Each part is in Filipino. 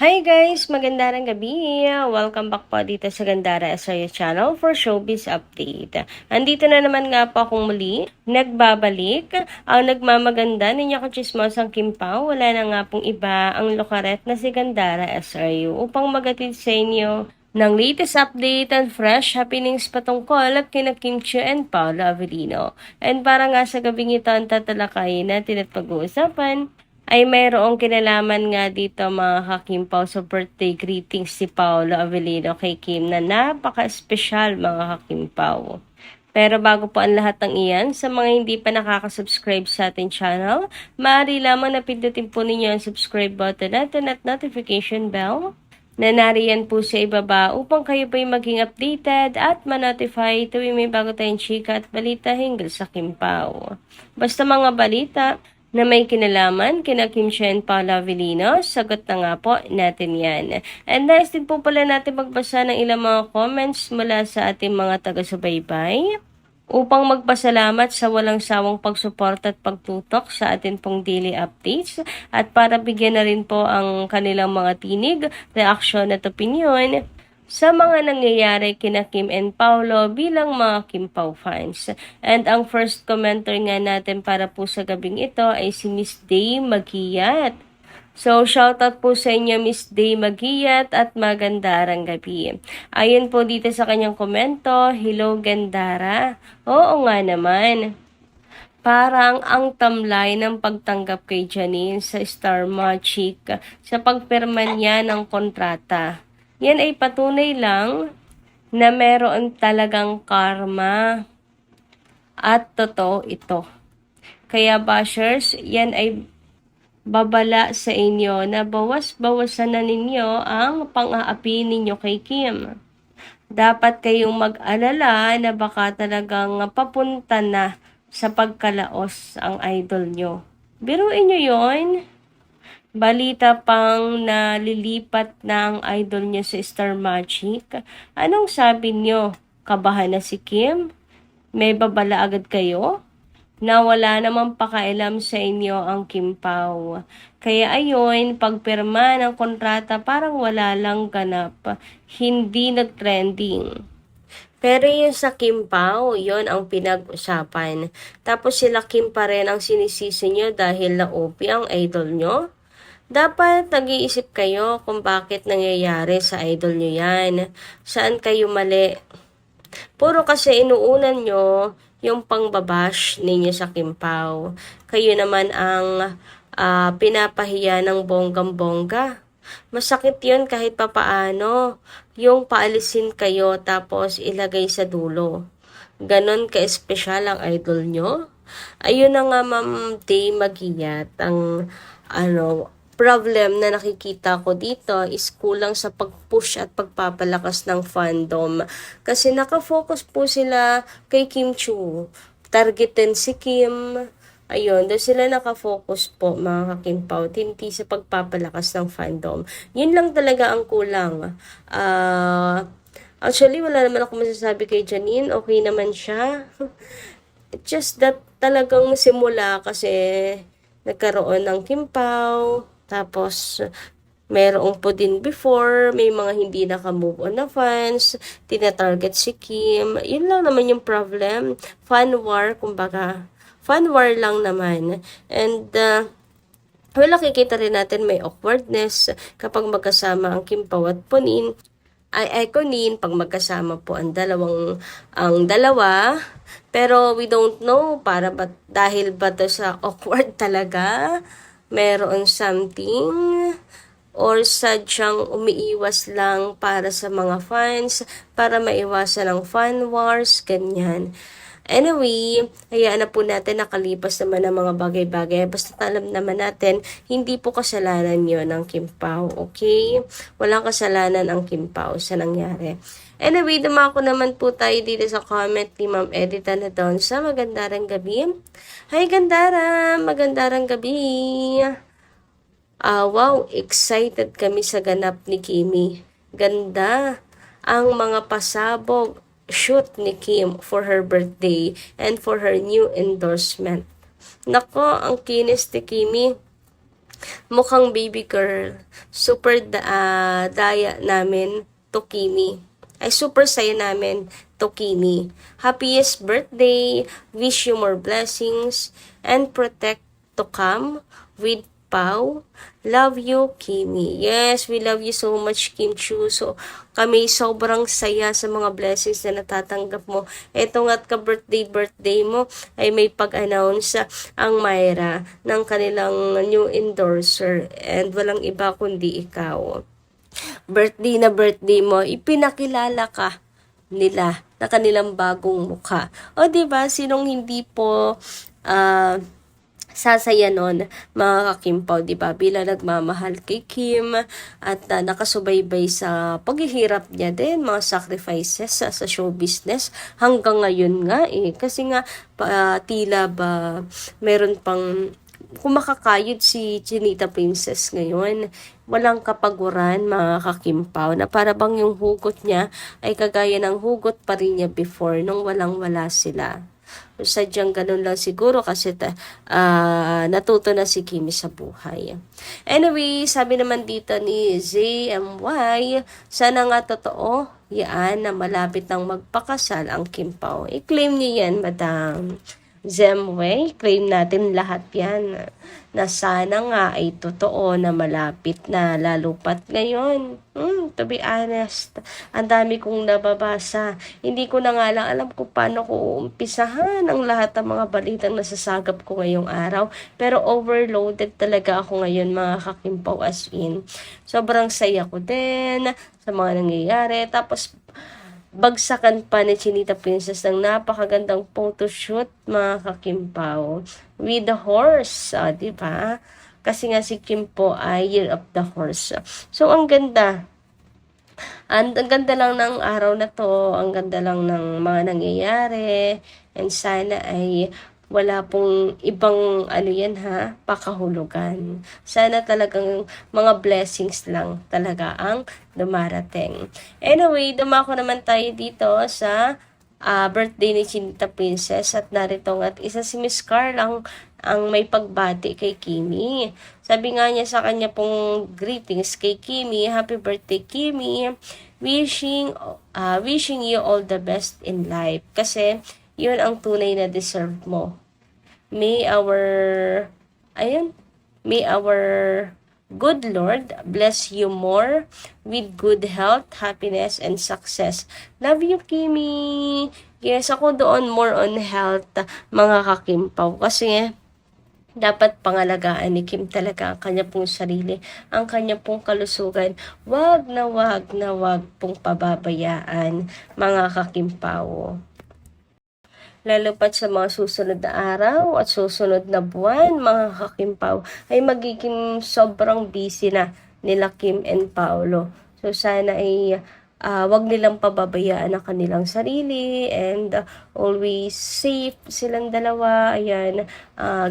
Hi guys! Magandang gabi! Welcome back po dito sa Gandara SRU channel for Showbiz Update. Andito na naman nga po akong muli, nagbabalik, ang nagmamaganda ninyo kachismosang Kim Pao. Wala na nga pong iba ang lokaret na si Gandara SRU upang magatid sa inyo ng latest update and fresh happenings patungkol at kina Kim Chiu and Paolo Avellino. And para nga sa gabing ito ang tatalakayin natin at pag-uusapan, ay mayroong kinalaman nga dito mga kakimpaw sa birthday greetings si Paolo Avellino kay Kim na napaka-espesyal mga kakimpaw. Pero bago po ang lahat ng iyan, sa mga hindi pa nakaka-subscribe sa ating channel, maaari lamang na pindutin po ninyo ang subscribe button natin at notification bell na nariyan po sa ibaba upang kayo po'y maging updated at ma-notify tuwing may bago tayong chika at balita hinggil sa Kimpaw. Basta mga balita na may kinalaman kina Kim Chiu and Paolo Avellino, sagot na nga po natin yan. And next din po pala natin magbasa ng ilang mga comments mula sa ating mga taga-subaybay upang magpasalamat sa walang sawang pagsuporta at pagtutok sa atin pong daily updates at para bigyan na rin po ang kanilang mga tinig, reaksyon at opinion sa mga nangyayari kina Kim and Paolo bilang mga Kim Pao fans. And ang first commenter nga natin para po sa gabing ito ay si Miss Day Magiyat. So, shoutout po sa inyo Miss Day Magiyat at magandarang gabi. Ayon po dito sa kanyang komento, hello Gandara. Oo nga naman. Parang ang tamlay ng pagtanggap kay Janine sa Star Magic sa pagpirma niya ng kontrata. Yan ay patunay lang na meron talagang karma at totoo ito. Kaya bashers, yan ay babala sa inyo na bawas-bawasan na ninyo ang pang-aapi ninyo kay Kim. Dapat kayong mag-alala na baka talagang papunta na sa pagkalaos ang idol nyo. Biruin nyo yon. Balita pang nalilipat na ang idol niya sa Star Magic. Anong sabi niyo? Kabahan na si Kim? May babala agad kayo? Na wala namang pakailam sa inyo ang Kim Pao. Kaya ayon, pagpirma ng kontrata parang wala lang ganap. Hindi nag-trending. Pero yung sa Kim Pao, yon ang pinag-usapan. Tapos sila Kim pa rin ang sinisisi nyo dahil na-OP ang idol nyo? Dapat nag-iisip kayo kung bakit nangyayari sa idol nyo yan. Saan kayo mali? Puro kasi inuunan nyo yung pangbabash ninyo sa Kim Pao. Kayo naman ang pinapahiya ng bonggang-bongga. Masakit yun kahit papaano. Yung paalisin kayo tapos ilagay sa dulo. Ganon ka-espesyal ang idol nyo? Ayun na nga Ma'am Day Magiyat, ang problem na nakikita ko dito is kulang sa pag-push at pagpapalakas ng fandom. Kasi nakafocus po sila kay Kim Chiu. Targetin si Kim. Ayun, doon sila nakafocus po mga Kim Pao, hindi sa pagpapalakas ng fandom. Yun lang talaga ang kulang. Actually, wala naman ako masasabi kay Janine. Okay naman siya. Just that talagang simula kasi nagkaroon ng Kim Pao. Tapos, mayroong po din before, may mga hindi naka-move on na fans, tina-target si Kim. Yun lang naman yung problem. Fan war, kumbaga. Fan war lang naman. And, well, nakikita rin natin may awkwardness kapag magkasama ang Kim Pao at Ponin. Ay Conin, pag magkasama po ang dalawa. Pero we don't know, dahil ba to sa awkward talaga? Meron something or sadyang umiiwas lang para sa mga fans, para maiwasan ang fan wars, ganyan. Anyway, hayaan na po natin nakalipas naman ng mga bagay-bagay. Basta alam naman natin, hindi po kasalanan yon ng Kim Pao, okay? Walang kasalanan ang Kim Pao sa nangyari. Anyway, dumako naman po tayo dito sa comment ni Ma'am Edita na doon sa magandarang gabi. Hi Gandara! Magandarang gabi! Wow, excited kami sa ganap ni Kimi. Ganda ang mga pasabog shoot ni Kim for her birthday and for her new endorsement. Nako, ang kinis ni Kimi. Mukhang baby girl. Super daya namin to Kimi. Ay, super saya namin to Kimi. Happiest birthday. Wish you more blessings and protect to come with Pau. Love you, Kimi. Yes, we love you so much, Kim Chu. So, kami sobrang saya sa mga blessings na natatanggap mo. Ito nga't ka-birthday mo ay may pag-announce ang Myra ng kanilang new endorser and walang iba kundi ikaw. Birthday na birthday mo, ipinakilala ka nila na kanilang bagong mukha. O, diba, sinong hindi po sasaya nun, mga kakimpaw, di ba? Bilang nagmamahal kay Kim at nakasubaybay sa paghihirap niya din, mga sacrifices sa show business hanggang ngayon nga Kasi nga, tila ba meron pang kumakakayod si Chinita Princess ngayon. Walang kapaguran, mga kakimpaw, na para bang yung hugot niya ay kagaya ng hugot pa rin niya before nung walang-wala sila. Sadyang ganun lang siguro kasi natuto na si Kimi sa buhay. Anyway, sabi naman dito ni ZMY, sana nga totoo yan na malapit nang magpakasal ang Kim Pao. I-claim niyo yan, Madam Zemway, claim natin lahat yan na sana nga ay totoo na malapit na, lalo pat ngayon. To be honest, ang dami kong nababasa. Hindi ko na nga lang alam kung paano ko uumpisahan ang lahat ng mga balitang nasasagap ko ngayong araw. Pero overloaded talaga ako ngayon, mga kakimpaw, as in. Sobrang saya ko din sa mga nangyayari. Tapos, bagsakan pa ni Chinita Princess ng napakagandang photoshoot, mga kakimpaw, with the horse, di ba? Kasi nga si Kim po ay Year of the Horse. So, ang ganda. Ang ganda lang ng araw na to, ang ganda lang ng mga nangyayari, and sana ay wala pong ibang pakahulugan. Sana talagang mga blessings lang talaga ang dumarating. Anyway, dumako naman tayo dito sa birthday ni Chinita Princess at narito at isa si Miss Carl ang may pagbati kay Kimi. Sabi nga niya sa kanya pong greetings kay Kimi, happy birthday Kimi, wishing you all the best in life kasi yun ang tunay na deserve mo. May our good Lord bless you more with good health, happiness, and success. Love you, Kimi. Yes, ako doon more on health, mga kakimpaw. Kasi dapat pangalagaan ni Kim talaga ang kanya pong sarili, ang kanya pong kalusugan. Wag na wag pong pababayaan, mga kakimpaw. Lalo pat sa mga susunod na araw at susunod na buwan, mga kakimpaw, ay magiging sobrang busy na nila Kim and Paolo. So sana ay wag nilang pababayaan ang kanilang sarili and always safe silang dalawa. Ayan,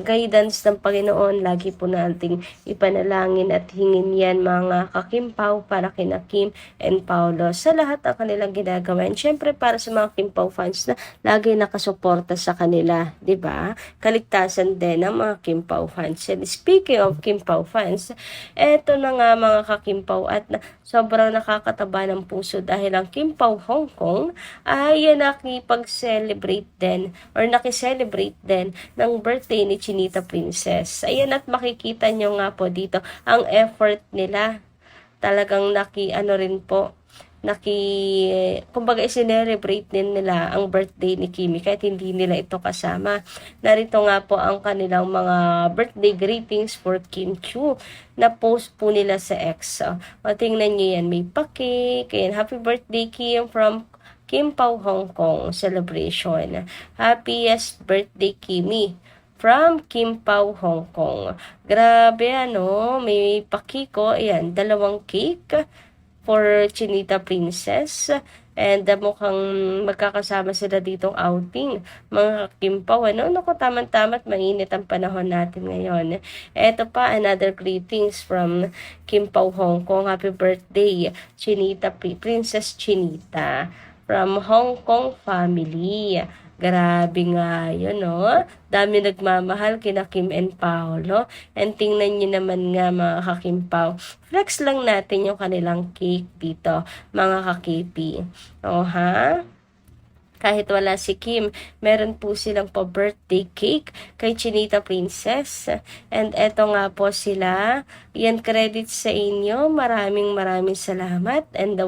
guidance ng Panginoon lagi po nating ipanalangin at hingin yan, mga kakimpaw, para kina Kim and Paolo sa lahat ng kanilang ginagawa. And syempre para sa mga Kimpaw fans na lagi nakasuporta sa kanila, 'di ba? Kaligtasan din ng mga Kimpaw fans. And speaking of Kimpaw fans, eto na nga, mga kakimpaw, at sobrang nakakataba ng puso dahil ang Kimpaw Hong Kong ay nakipag-celebrate din or nakiselebrate din ng birthday ni Chinita Princess. Ayan, at makikita nyo nga po dito ang effort nila. Talagang kumbaga i-celebrate din nila ang birthday ni Kimi kahit hindi nila ito kasama. Narito nga po ang kanilang mga birthday greetings for Kim Chu na post po nila sa X. Tingnan nyo yan, may pa-cake. Ayan, happy birthday Kim from Kimpaw Hong Kong celebration. Happiest birthday Kimi from Kimpaw Hong Kong. Grabe, may pakiko. Ayan, 2 cake for Chinita Princess. And mukhang magkakasama sila ditong outing, mga Kimpaw. Naku, tamang-tamat, mainit ang panahon natin ngayon. Eto pa, another greetings from Kimpaw Hong Kong. Happy birthday, Chinita, Princess Chinita, from Hong Kong family. Grabe nga yun, no? Dami nagmamahal kina Kim and Paolo. And tingnan nyo naman nga mga kakimpaw. Flex lang natin yung kanilang cake dito, mga kakipi. O ha? Kahit wala si Kim, meron po silang pa-birthday cake kay Chinita Princess. And eto nga po sila. Yan, credit sa inyo. Maraming salamat. And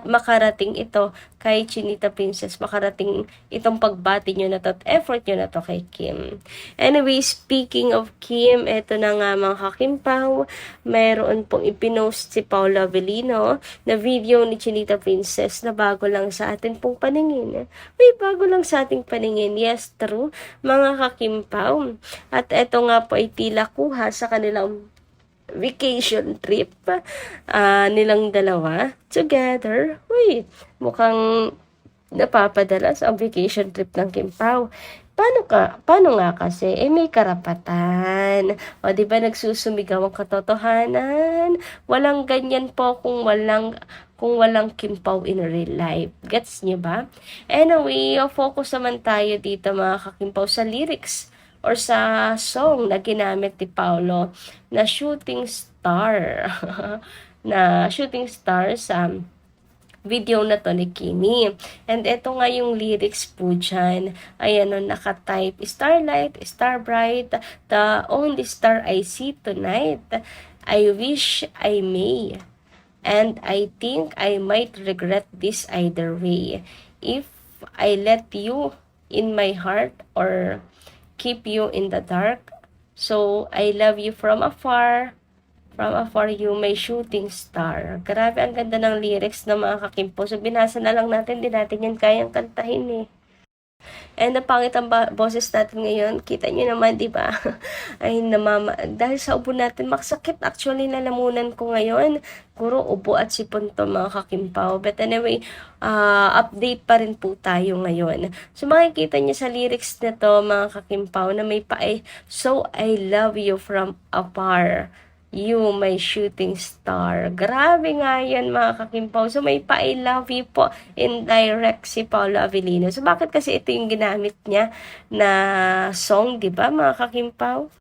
makarating ito kay Chinita Princess. Makarating itong pagbati nyo na to at effort nyo na to kay Kim. Anyway, speaking of Kim, eto na nga mga kakimpaw. Meron pong ipinost si Paula Avellino na video ni Chinita Princess na bago lang sa atin pong paningin. May bago lang sa ating paningin. Yes, true, mga kakimpaw. At eto nga po ay tila kuha sa kanilang vacation trip nilang dalawa together. Uy, mukhang napapadalas ang vacation trip ng Kimpaw. Paano nga kasi? May karapatan. O, di ba nagsusumigaw ang katotohanan? Walang ganyan po kung walang Kimpaw in real life. Gets niyo ba? Anyway, focus naman tayo dito mga kakimpaw sa lyrics or sa song na ginamit ni Paolo na shooting star. na shooting star sa video na to ni Kimi. And ito nga yung lyrics po dyan. Ayan o, nakatype, Starlight, star bright, the only star I see tonight. I wish I may. And I think I might regret this either way. If I let you in my heart or keep you in the dark. So, I love you from afar. From afar you, my shooting star. Grabe, ang ganda ng lyrics ng mga kakimpo. So, binasa na lang natin, di natin yan kayang kantahin eh. And napangit ang boses natin ngayon. Kita nyo naman, di ba? Ay, dahil sa ubo natin, maksakit. Actually, nalamunan ko ngayon. Puro ubo at sipon to, mga kakimpaw. But anyway, update pa rin po tayo ngayon. So, makikita nyo sa lyrics na to, mga kakimpaw, na may pae, so I love you from afar. You, my shooting star. Grabe nga yan, mga kakimpaw. So, may pa-I love you po indirect si Paolo Avellino. So, bakit kasi ito yung ginamit niya na song, di ba, mga kakimpaw?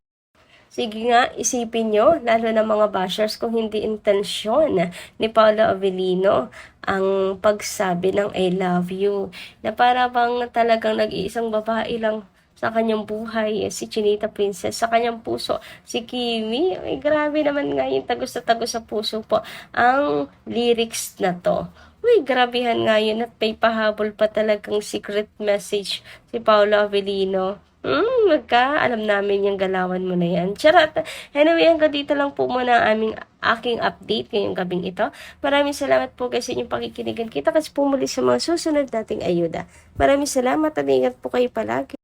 Sige nga, isipin nyo, lalo na mga bashers, kung hindi intensyon ni Paolo Avellino ang pagsabi ng I love you. Na para bang talagang nag-iisang babae lang sa kanyang buhay, si Chinita Princess, sa kanyang puso, si Kimi. Ay, grabe naman nga yung tagos na tagos sa puso po ang lyrics na to. Uy, grabehan nga yun at may pahabol pa talagang secret message si Paolo Avellino. Alam namin yung galawan mo na yan. Charot! Anyway, hanggang dito lang po muna ang aking update ngayong gabing ito. Maraming salamat po kasi inyong pakikinigan. Kita kasi po muli sa mga susunod nating ayuda. Maraming salamat at ingat po kayo palagi.